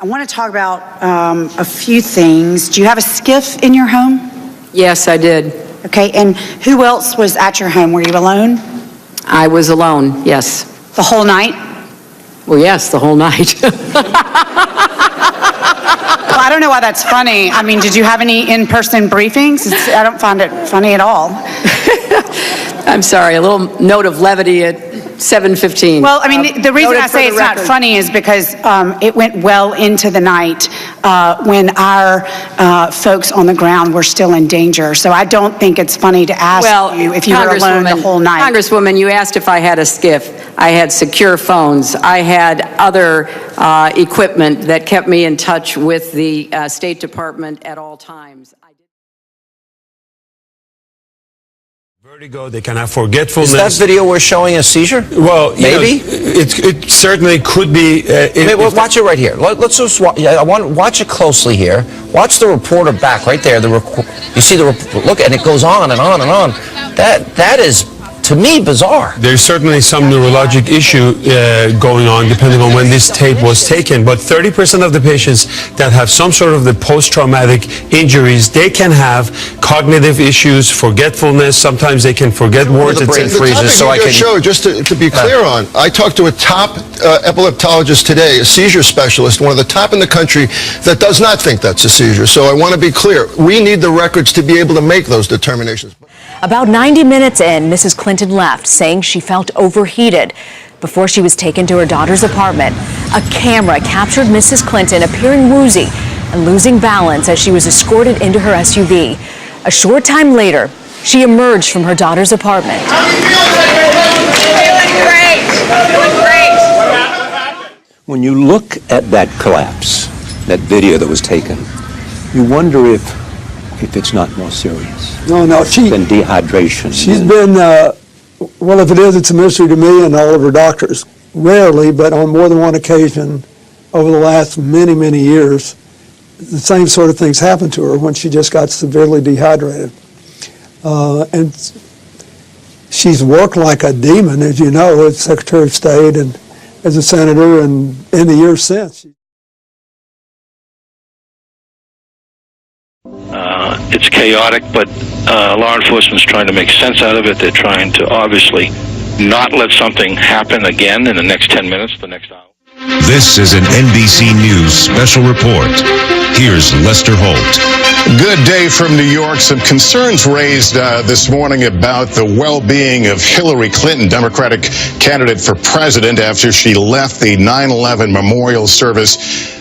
I want to talk about a few things. Do you have a skiff in your home? Yes, I did. Okay, and who else was at your home? Were you alone? I was alone, yes. The whole night? Well, yes, the whole night. Well, I don't know why that's funny. I mean, did you have any in-person briefings? I don't find it funny at all. I'm sorry, a little note of levity at 7:15. Well, I mean, the reason I say it's not funny is because it went well into the night when our folks on the ground were still in danger. So I don't think it's funny to ask you if you were alone the whole night. Congresswoman, you asked if I had a skiff. I had secure phones. I had other equipment that kept me in touch with the State Department at all times. Vertigo, they can have forgetfulness. Is that video we're showing a seizure? Well, maybe it certainly could be. Watch it right here. Let's just watch it closely here. Watch the reporter back right there. You see the look, and it goes on and on and on. That is, to me, bizarre. There's certainly some neurologic issue going on depending on when this tape was taken, but 30% of the patients that have some sort of the post-traumatic injuries, they can have cognitive issues, forgetfulness. Sometimes they can forget words. The brain freezes. So I can show, just to be clear on, I talked to a top epileptologist today, a seizure specialist, one of the top in the country, that does not think that's a seizure. So I want to be clear. We need the records to be able to make those determinations. About 90 minutes in, Mrs. Clinton left, saying she felt overheated. Before she was taken to her daughter's apartment, a camera captured Mrs. Clinton appearing woozy and losing balance as she was escorted into her SUV. A short time later, she emerged from her daughter's apartment. Feeling great. Feeling great. When you look at that collapse, that video that was taken, you wonder if it's not more serious. No, than dehydration. She's been, well, if it is, it's a mystery to me and all of her doctors. Rarely, but on more than one occasion over the last many, many years, the same sort of things happened to her when she just got severely dehydrated. And she's worked like a demon, as you know, as Secretary of State and as a senator, and in the years since. It's chaotic, but law enforcement's trying to make sense out of it. They're trying to obviously not let something happen again in the next 10 minutes, the next hour. This is an NBC News special report. Here's Lester Holt. Good day from New York. Some concerns raised this morning about the well-being of Hillary Clinton, Democratic candidate for president, after she left the 9/11 memorial service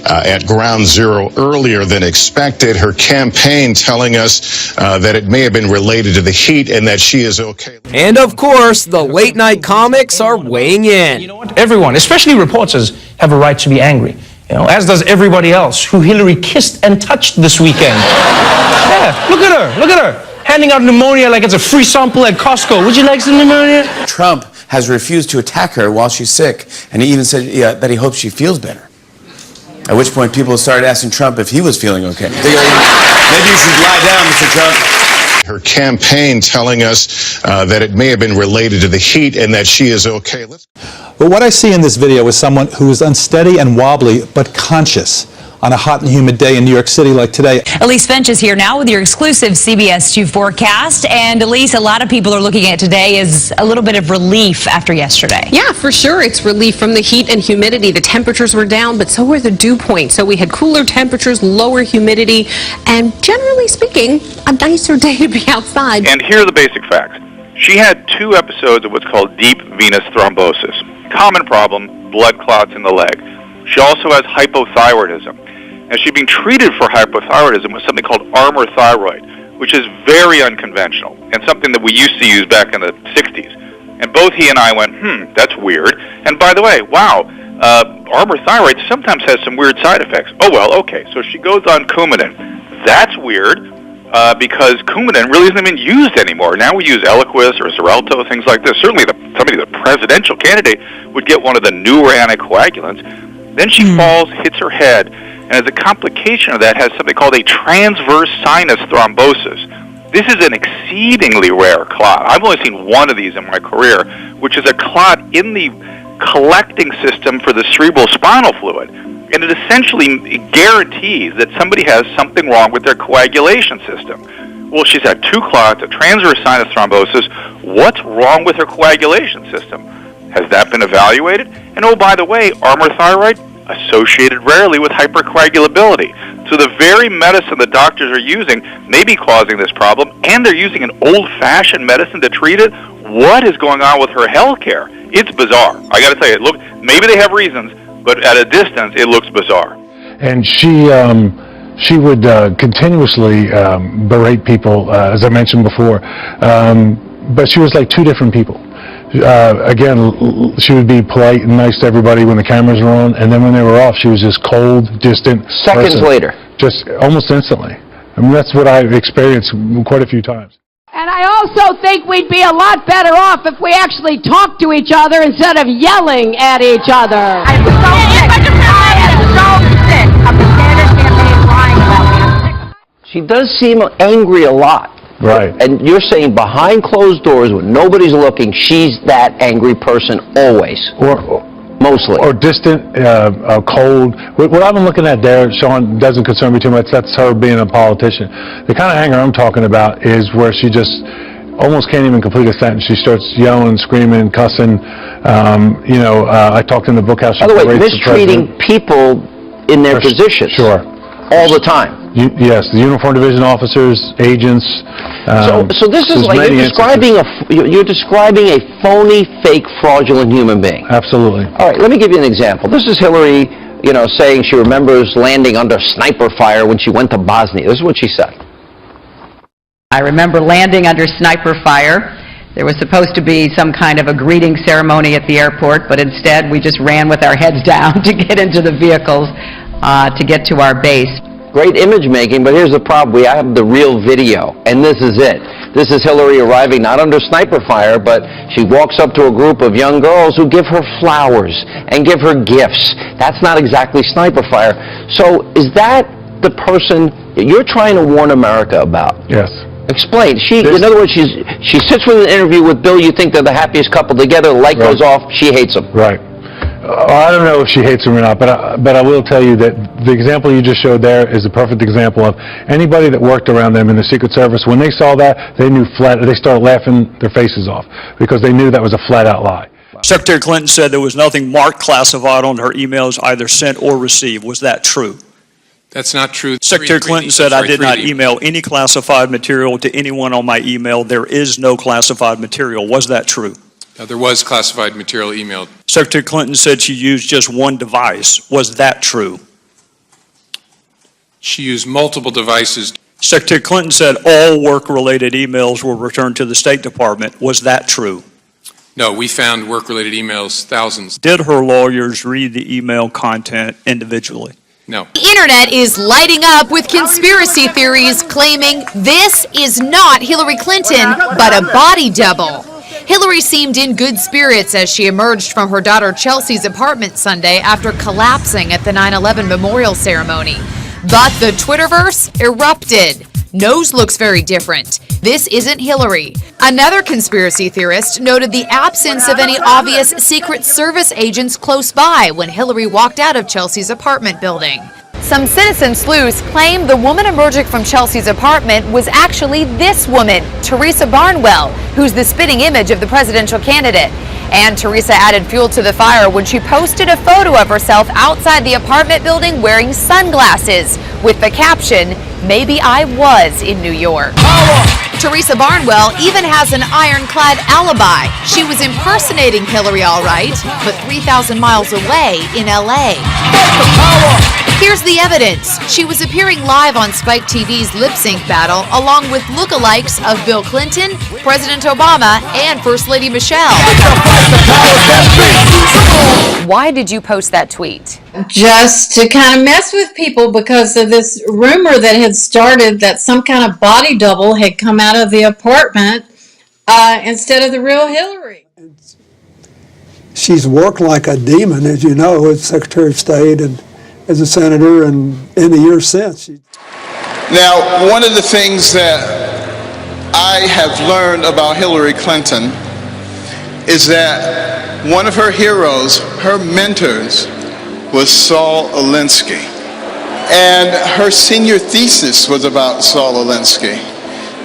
at Ground Zero earlier than expected. Her campaign telling us that it may have been related to the heat and that she is okay. And of course, the late night comics are weighing in. You know what? Everyone, especially reporters, have a right to be angry. You know, as does everybody else who Hillary kissed and touched this weekend. Yeah, look at her, handing out pneumonia like it's a free sample at Costco. Would you like some pneumonia? Trump has refused to attack her while she's sick, and he even said that he hopes she feels better. At which point people started asking Trump if he was feeling okay. They go, maybe you should lie down, Mr. Trump. Her campaign telling us that it may have been related to the heat and that she is okay. But what I see in this video is someone who is unsteady and wobbly, but conscious on a hot and humid day in New York City like today. Elise Finch is here now with your exclusive CBS 2 forecast. And Elise, a lot of people are looking at today as a little bit of relief after yesterday. Yeah, for sure. It's relief from the heat and humidity. The temperatures were down, but so were the dew points. So we had cooler temperatures, lower humidity, and generally speaking, a nicer day to be outside. And here are the basic facts. She had 2 episodes of what's called deep venous thrombosis. Common problem, blood clots in the leg. She also has hypothyroidism. And she's being treated for hypothyroidism with something called Armour Thyroid, which is very unconventional and something that we used to use back in the 60s. And both he and I went, that's weird. And by the way, wow, Armour Thyroid sometimes has some weird side effects. Oh, well, okay. So she goes on Coumadin. That's weird because Coumadin really isn't even used anymore. Now we use Eliquis or Xarelto, things like this. Certainly the presidential candidate would get one of the newer anticoagulants. Then she falls, hits her head, and as a complication of that has something called a transverse sinus thrombosis. This is an exceedingly rare clot. I've only seen one of these in my career, which is a clot in the collecting system for the cerebral spinal fluid. and it essentially guarantees that somebody has something wrong with their coagulation system. Well, she's had 2 clots, a transverse sinus thrombosis. What's wrong with her coagulation system? Has that been evaluated? And oh, by the way, Armour thyroid associated rarely with hypercoagulability. So the very medicine the doctors are using may be causing this problem, and they're using an old-fashioned medicine to treat it. What is going on with her health care? It's bizarre. I got to tell you, look, maybe they have reasons, but at a distance, it looks bizarre. And she would continuously berate people, as I mentioned before, but she was like 2 different people. Again, she would be polite and nice to everybody when the cameras were on, and then when they were off, she was just cold, distant. Seconds later. Just almost instantly. I mean, that's what I've experienced quite a few times. And I also think we'd be a lot better off if we actually talked to each other instead of yelling at each other. I'm so sick. I am so sick of the Sanders campaign lying about me. She does seem angry a lot. Right. And you're saying behind closed doors when nobody's looking, she's that angry person always. Mostly. Or distant, cold. What I've been looking at there, Sean, doesn't concern me too much. That's her being a politician. The kind of anger I'm talking about is where she just almost can't even complete a sentence. She starts yelling, screaming, cussing. I talked in the book how she By the way, berates the mistreating people in their positions. Sure. All the time. Yes, the uniform division officers, agents. So this is like you're describing a phony, fake, fraudulent human being. Absolutely. All right, let me give you an example. This is Hillary, saying she remembers landing under sniper fire when she went to Bosnia. This is what she said. I remember landing under sniper fire. There was supposed to be some kind of a greeting ceremony at the airport, but instead we just ran with our heads down to get into the vehicles to get to our base. Great image making, but here's the problem. We have the real video, and this is it. This is Hillary arriving not under sniper fire, but she walks up to a group of young girls who give her flowers and give her gifts. That's not exactly sniper fire. So is that the person you're trying to warn America about? Yes. Explain. In other words, she sits with an interview with Bill. You think they're the happiest couple together. The light goes off. She hates him. Right. I don't know if she hates him or not, but I will tell you that the example you just showed there is a perfect example of anybody that worked around them in the Secret Service. When they saw that, they knew they started laughing their faces off because they knew that was a flat-out lie. Secretary Clinton said there was nothing marked classified on her emails either sent or received. Was that true? That's not true. Secretary Clinton said I did not email any classified material to anyone on my email. There is no classified material. Was that true? There was classified material emailed. Secretary Clinton said she used just one device. Was that true? She used multiple devices. Secretary Clinton said all work-related emails were returned to the State Department. Was that true? No, we found work-related emails, thousands. Did her lawyers read the email content individually? No. The internet is lighting up with conspiracy theories claiming this is not Hillary Clinton, but a body double. Hillary seemed in good spirits as she emerged from her daughter Chelsea's apartment Sunday after collapsing at the 9/11 memorial ceremony. But the Twitterverse erupted. Nose looks very different. This isn't Hillary. Another conspiracy theorist noted the absence of any obvious Secret Service agents close by when Hillary walked out of Chelsea's apartment building. Some citizen sleuths claim the woman emerging from Chelsea's apartment was actually this woman, Teresa Barnwell, who's the spitting image of the presidential candidate. And Teresa added fuel to the fire when she posted a photo of herself outside the apartment building wearing sunglasses with the caption, "Maybe I was in New York." Teresa Barnwell even has an ironclad alibi. She was impersonating Hillary all right, but 3,000 miles away in LA. Here's the evidence. She was appearing live on Spike TV's Lip Sync battle along with lookalikes of Bill Clinton, President Obama, and First Lady Michelle. Why did you post that tweet? Just to kind of mess with people because of this rumor that had started that some kind of body double had come out of the apartment instead of the real Hillary. She's worked like a demon, as you know, as Secretary of State and as a senator and in the years since. Now, one of the things that I have learned about Hillary Clinton is that one of her heroes, her mentors, was Saul Alinsky. And her senior thesis was about Saul Alinsky.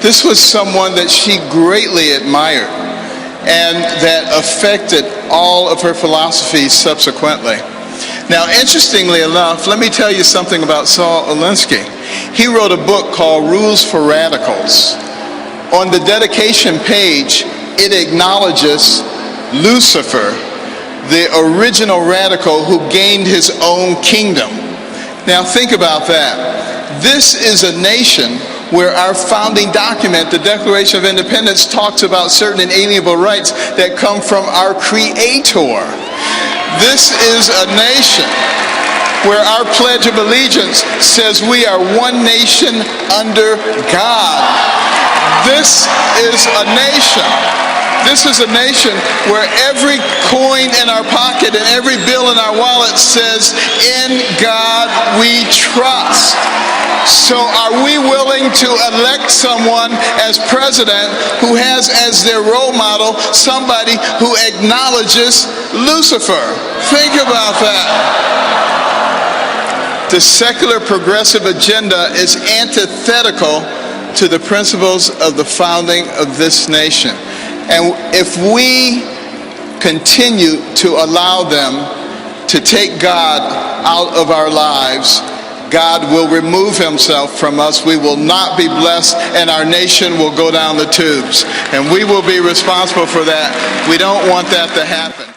This was someone that she greatly admired and that affected all of her philosophies subsequently. Now, interestingly enough, let me tell you something about Saul Alinsky. He wrote a book called Rules for Radicals. On the dedication page, it acknowledges Lucifer, the original radical who gained his own kingdom. Now, think about that. This is a nation where our founding document, the Declaration of Independence, talks about certain inalienable rights that come from our Creator. This is a nation where our Pledge of Allegiance says we are one nation under God. This is a nation. This is a nation where every coin in our pocket and every bill in our wallet says, "In God we trust." So are we willing to elect someone as president who has as their role model somebody who acknowledges Lucifer? Think about that. The secular progressive agenda is antithetical to the principles of the founding of this nation. And if we continue to allow them to take God out of our lives, God will remove himself from us. We will not be blessed, and our nation will go down the tubes. And we will be responsible for that. We don't want that to happen.